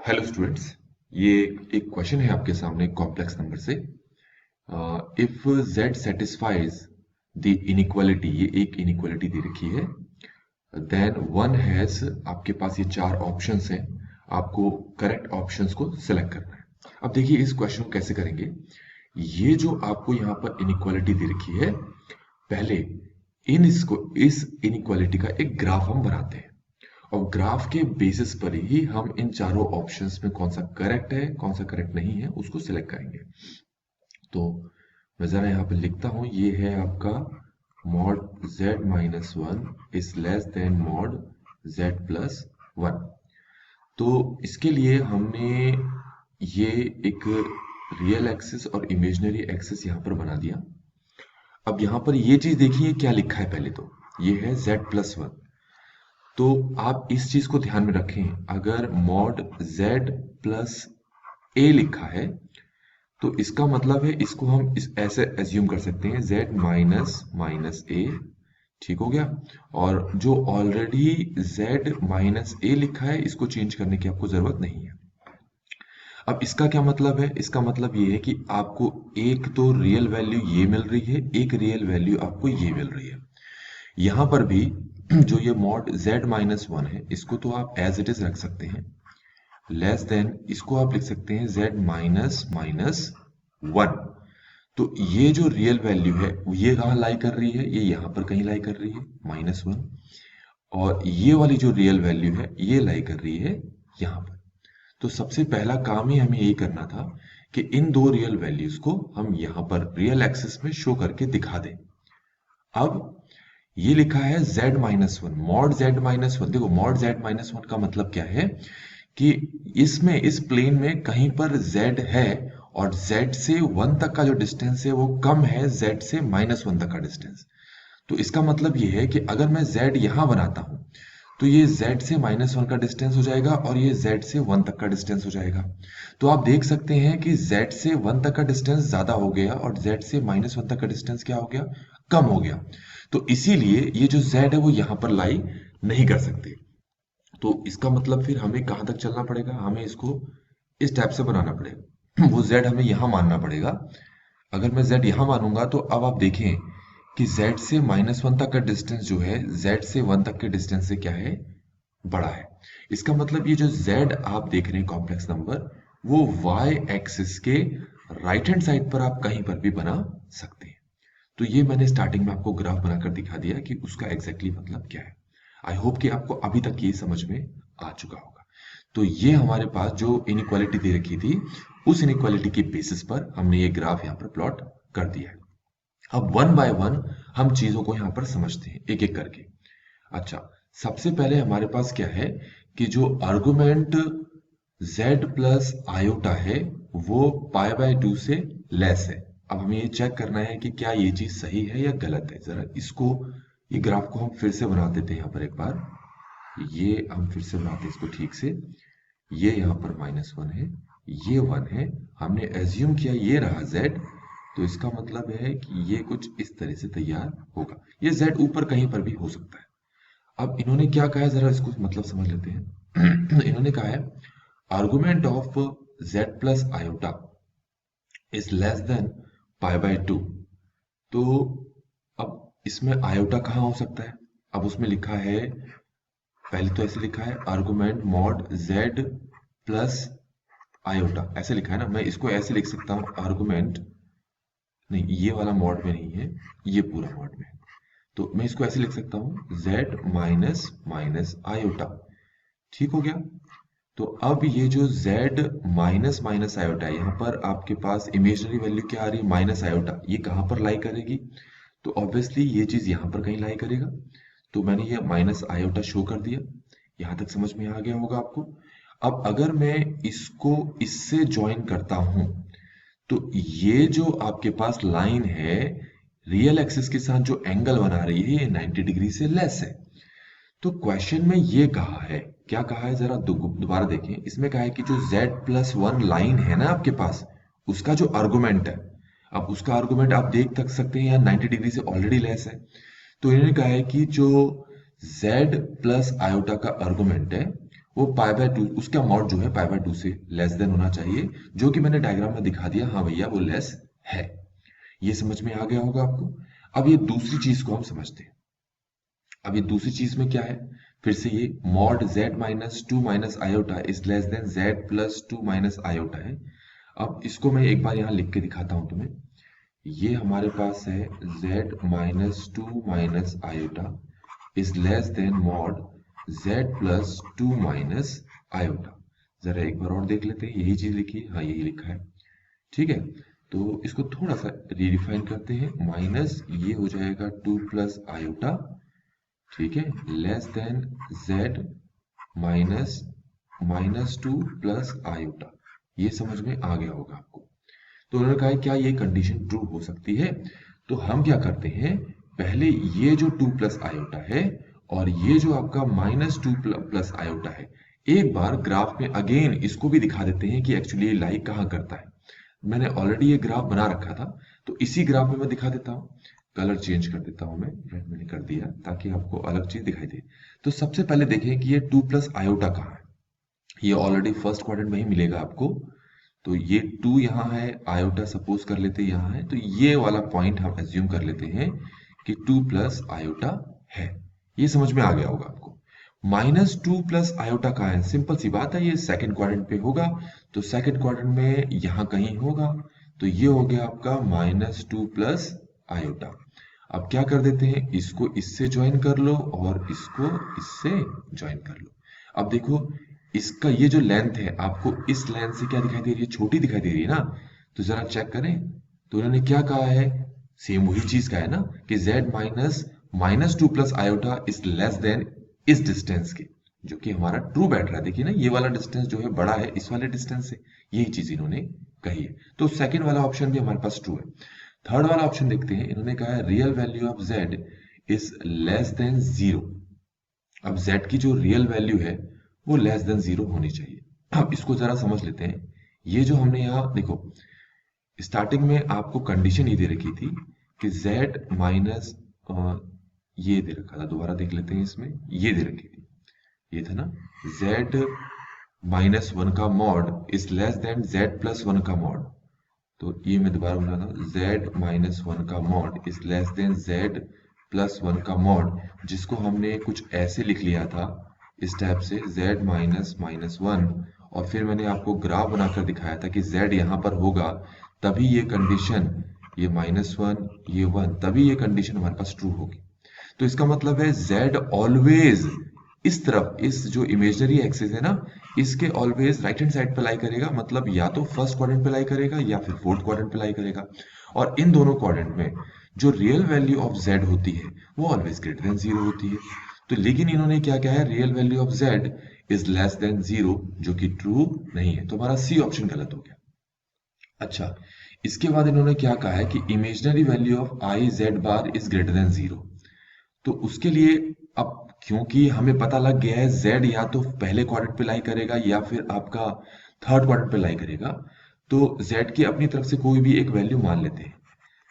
Hello students. ये एक question है आपके सामने कॉम्प्लेक्स नंबर से। If z satisfies the inequality, ये एक इनइक्वालिटी दे रखी है, देन वन हैज, आपके पास ये चार ऑप्शंस हैं, आपको करेक्ट ऑप्शंस को सिलेक्ट करना है। अब देखिए इस क्वेश्चन को कैसे करेंगे। ये जो आपको यहाँ पर इनइक्वालिटी दे रखी है, पहले इस इनइक्वालिटी का एक ग्राफ हम बनाते हैं और ग्राफ के बेसिस पर ही हम इन चारों ऑप्शंस में कौन सा करेक्ट है कौन सा करेक्ट नहीं है उसको सिलेक्ट करेंगे। तो मैं जरा यहाँ पे लिखता हूं, ये है आपका mod z minus one is less than mod z plus one. तो इसके लिए हमने ये एक रियल एक्सिस और इमेजिनरी एक्सिस यहाँ पर बना दिया। अब यहाँ पर ये चीज देखिए क्या लिखा है, पहले तो ये है z प्लस वन। तो आप इस चीज को ध्यान में रखें, अगर मॉड z प्लस a लिखा है तो इसका मतलब है इसको हम ऐसे एज्यूम कर सकते हैं z माइनस माइनस a, ठीक हो गया। और जो ऑलरेडी z माइनस a लिखा है इसको चेंज करने की आपको जरूरत नहीं है। अब इसका क्या मतलब है, इसका मतलब ये है कि आपको एक तो रियल वैल्यू ये मिल रही है, एक रियल वैल्यू आपको ये मिल रही है। यहां पर भी जो ये मॉड z माइनस वन है इसको तो आप एज इट इज रख सकते हैं, लेस देन इसको आप लिख सकते हैं z माइनस माइनस वन। तो ये जो रियल वैल्यू है ये कहाँ लाई कर रही है, ये यहां पर कहीं लाई कर रही है माइनस वन, और ये वाली जो रियल वैल्यू है ये लाई कर रही है यहां पर। तो सबसे पहला काम ही हमें यही करना था कि इन दो रियल वैल्यूज को हम यहां पर रियल एक्सिस में शो करके दिखा दें। अब ये लिखा है z minus one, mod z minus one. देखो मॉड z माइनस वन का मतलब क्या है कि इसमें इस प्लेन में कहीं पर z है और z से वन तक का जो डिस्टेंस है वो कम है z से माइनस वन तक का डिस्टेंस। तो इसका मतलब ये है कि अगर मैं z यहां बनाता हूं तो ये z से माइनस वन का डिस्टेंस हो जाएगा और ये z से वन तक का डिस्टेंस हो जाएगा। तो आप देख सकते हैं कि z से वन तक का डिस्टेंस ज्यादा हो गया और z से माइनस वन तक का डिस्टेंस क्या हो गया, कम हो गया। तो इसीलिए ये जो z है वो यहां पर लाई नहीं कर सकते। तो इसका मतलब फिर हमें कहां तक चलना पड़ेगा, हमें इसको इस टाइप से बनाना पड़ेगा। वो z हमें यहां मानना पड़ेगा। अगर मैं z यहां मानूंगा तो अब आप देखें कि z से माइनस वन तक का डिस्टेंस जो है z से वन तक के डिस्टेंस से क्या है, बड़ा है। इसका मतलब ये जो z आप देख रहे हैं कॉम्प्लेक्स नंबर, वो y एक्सिस के राइट हैंड साइड पर आप कहीं पर भी बना सकते हैं। तो ये मैंने स्टार्टिंग में आपको ग्राफ बनाकर दिखा दिया कि उसका एग्जैक्टली मतलब क्या है। आई होप कि आपको अभी तक ये समझ में आ चुका होगा। तो ये हमारे पास जो इनइक्वालिटी दे रखी थी उस इनइक्वालिटी के बेसिस पर हमने ये ग्राफ यहाँ पर प्लॉट कर दिया है। अब वन बाय वन हम चीजों को यहाँ पर समझते हैं एक एक करके। अच्छा, सबसे पहले हमारे पास क्या है कि जो आर्गुमेंट z प्लस आयोटा है वो पाई बाय टू से लेस है। अब हमें ये चेक करना है कि क्या ये चीज सही है या गलत है। जरा इसको, ये ग्राफ को हम फिर से बना देते हैं यहाँ पर एक बार। ये हम फिर से बनाते हैं इसको ठीक से। ये यहाँ पर माइनस वन है, ये वन है, हमने एज्यूम किया ये रहा z। तो इसका मतलब है कि ये कुछ इस तरह से तैयार होगा। ये z ऊपर कहीं पर भी हो सकता है। अब इन्होंने क्या कहा है, जरा इसको मतलब समझ लेते हैं। इन्होंने कहा है argument of z plus iota is less than pi by two. तो अब इसमें आयोटा कहाँ हो सकता है, अब उसमें लिखा है, पहले तो ऐसे लिखा है argument mod z plus iota, ऐसे लिखा है ना। मैं इसको ऐसे लिख सकता हूँ आर्गुमेंट, नहीं ये वाला मॉड में नहीं है, ये पूरा मॉड में है। तो मैं इसको ऐसे लिख सकता हूँ z माइनस माइनस आयोटा, ठीक हो गया। तो अब ये जो z माइनस माइनस आयोटा है, यहाँ पर आपके पास इमेजिनरी वैल्यू क्या आ रही है, माइनस आयोटा, ये कहाँ पर लाई करेगी, तो ऑब्वियसली ये चीज यहाँ पर कहीं लाई करेगा। तो मैंने ये माइनस आयोटा शो कर दिया, यहाँ तक समझ में आ गया होगा आपको। अब अगर मैं इसको इससे ज्वाइन करता हूं तो ये जो आपके पास लाइन है रियल एक्सिस के साथ जो एंगल बना रही है ये 90 डिग्री से लेस है। तो क्वेश्चन में ये कहा है, क्या कहा है, जरा दोबारा देखें। इसमें कहा है कि जो z प्लस वन लाइन है ना आपके पास, उसका जो आर्गुमेंट है, अब उसका आर्गुमेंट आप देख तक सकते हैं यहाँ 90 डिग्री से ऑलरेडी लेस है। तो इन्होंने कहा है कि जो z प्लस आयोटा का आर्गुमेंट है वो पाई बाय 2, उसका मॉड जो है पाई बाय 2 से लेस देन होना चाहिए, जो कि मैंने डायग्राम में दिखा दिया। हाँ भैया वो लेस है। ये समझ में आ गया होगा आपको। अब ये दूसरी चीज को हम समझते हैं। अब ये दूसरी चीज में क्या है, फिर से ये mod z minus 2 minus iota is less than z plus 2 minus iota है। अब इसको मैं एक बार यहाँ लिख के दिखाता हूं तुम्हें। ये हमारे पास है z minus 2 minus iota is less than mod z plus 2 minus iota. जरा एक बार और देख लेते हैं, यही चीज लिखी है। हाँ यही लिखा है, ठीक है। तो इसको थोड़ा सा रिडिफाइन करते हैं। माइनस ये हो जाएगा 2 प्लस आयोटा, ठीक है, less than z minus minus 2 plus iota. ये समझ में आ गया होगा आपको। तो उन्होंने कहा क्या ये कंडीशन ट्रू हो सकती है। तो हम क्या करते हैं, पहले ये जो 2 प्लस आयोटा है और ये जो आपका माइनस 2 प्लस आयोटा है, एक बार ग्राफ में अगेन इसको भी दिखा देते हैं कि एक्चुअली ये लाई कहाँ करता है। मैंने ऑलरेडी ये ग्राफ बना रखा था, तो इसी ग्राफ में मैं दिखा देता हूँ। कलर चेंज कर देता हूं मैंने कर दिया ताकि आपको अलग चीज दिखाई दे। तो सबसे पहले देखें कि ये 2 प्लस आयोटा कहाँ है। ये ऑलरेडी फर्स्ट क्वाड्रेंट में ही मिलेगा आपको। तो ये 2 यहाँ है, आयोटा सपोज कर लेते हैं यहाँ है, तो ये वाला पॉइंट हम एज्यूम कर लेते हैं कि 2 प्लस आयोटा है। ये समझ में आ गया होगा आपको। माइनस 2 प्लस आयोटा कहाँ है, सिंपल सी बात है, ये सेकंड क्वाड्रेंट पे होगा। तो सेकंड क्वाड्रेंट में यहाँ कहीं होगा। तो ये हो गया आपका माइनस 2 प्लस आयोटा। अब क्या कर देते हैं, इसको इससे ज्वाइन कर लो और इसको इससे ज्वाइन कर लो। अब देखो इसका ये जो लेंथ है, आपको इस लेंथ से क्या दिखाई दे रही है, छोटी दिखाई दे रही है ना। तो जरा चेक करें, तो उन्होंने क्या कहा है, सेम वही चीज का है ना कि z minus minus 2 plus iota is less than इस डिस्टेंस के, जो कि हमारा ट्रू बैठ रहा है। देखिए ना, ये वाला डिस्टेंस जो है बड़ा है इस वाले डिस्टेंस से, यही चीज इन्होंने कही है। तो सेकेंड वाला ऑप्शन भी हमारे पास ट्रू है। थर्ड वाला ऑप्शन देखते हैं, इन्होंने कहा है real value of z is less than 0। अब z की जो रियल वैल्यू है वो लेस देन 0 होनी चाहिए। अब इसको जरा समझ लेते हैं। ये जो हमने यहाँ देखो, स्टार्टिंग में आपको कंडीशन ये दे रखी थी कि z माइनस ये दे रखा था, दोबारा देख लेते हैं, इसमें ये दे रखी थी, ये था ना, z माइनस 1 का mod is less than z plus 1 का मॉड। तो ये मैं दोबारा बता रहा हूँ, z माइनस 1 का mod is less than z plus 1 का मॉड, जिसको हमने कुछ ऐसे लिख लिया था इस टाइप से, z माइनस माइनस 1, और फिर मैंने आपको ग्राफ बनाकर दिखाया था कि z यहाँ पर होगा तभी ये कंडीशन, ये माइनस 1 ये 1, तभी ये कंडीशन हमारे पास ट्रू होगी। तो इसका मतलब है z ऑलवेज इस तरफ, इस जो इमेजिनरी एक्सिस है ना, इसके ऑलवेज राइट हैंड साइड पे लाई करेगा। मतलब या तो फर्स्ट क्वाड्रेंट पे लाई करेगा या फिर फोर्थ क्वाड्रेंट पे लाई करेगा। और इन दोनों क्वाड्रेंट में जो रियल वैल्यू ऑफ z होती है वो ऑलवेज ग्रेटर देन 0 होती है। तो लेकिन इन्होंने क्या कहा है, real value of z is less than 0, जो कि ट्रू नहीं है। तो हमारा सी ऑप्शन गलत हो गया। अच्छा, इसके बाद इन्होंने क्या कहा है कि imaginary value of i z bar is greater than 0। तो उसके लिए अब क्योंकि हमें पता लग गया है z या तो पहले क्वाड्रेंट पे लाई करेगा या फिर आपका थर्ड क्वाड्रेंट पे लाई करेगा, तो z की अपनी तरफ से कोई भी एक वैल्यू मान लेते हैं।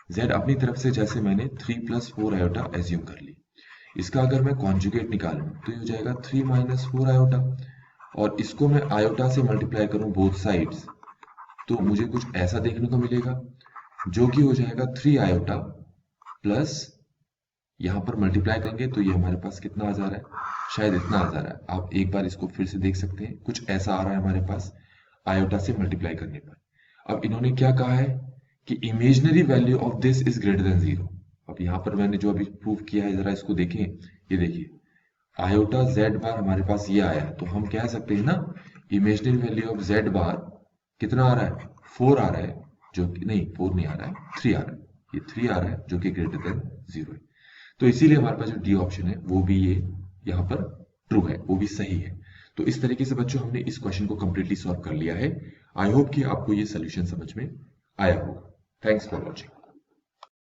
z अपनी तरफ से जैसे मैंने 3 प्लस 4 आयोटा एज्यूम कर ली। इसका अगर मैं कॉन्जुगेट निकालूं तो ये हो जाएगा 3 माइनस 4 आयोटा, और इसको मैं आयोटा से मल्टीप्लाई करूं बोथ साइड्स, तो मुझे कुछ ऐसा देखने को मिलेगा, जो कि हो जाएगा 3 आयोटा प्लस, यहाँ पर मल्टीप्लाई करेंगे तो ये हमारे पास कितना आ जा रहा है, शायद इतना आ जा रहा है। आप एक बार इसको फिर से देख सकते हैं, कुछ ऐसा आ रहा है हमारे पास आयोटा से मल्टीप्लाई करने पर। अब इन्होंने क्या कहा है कि imaginary value of this is greater than 0। अब यहाँ पर मैंने जो अभी प्रूव किया है, जरा इसको देखें, ये देखिए आयोटा z बार हमारे पास ये आया, तो हम कह सकते हैं ना इमेजिनरी वैल्यू ऑफ z बार कितना आ रहा है, 4 आ रहा है, जो कि नहीं 4 नहीं आ रहा है, 3 आ रहा है, ये 3 आ रहा है जो कि ग्रेटर देन 0 है। तो इसीलिए हमारे पास जो डी ऑप्शन है वो भी ये यहाँ पर ट्रू है, वो भी सही है। तो इस तरीके से बच्चों हमने इस क्वेश्चन को कंप्लीटली सॉल्व कर लिया है। आई होप कि आपको ये सोल्यूशन समझ में आया होगा। Thanks for watching.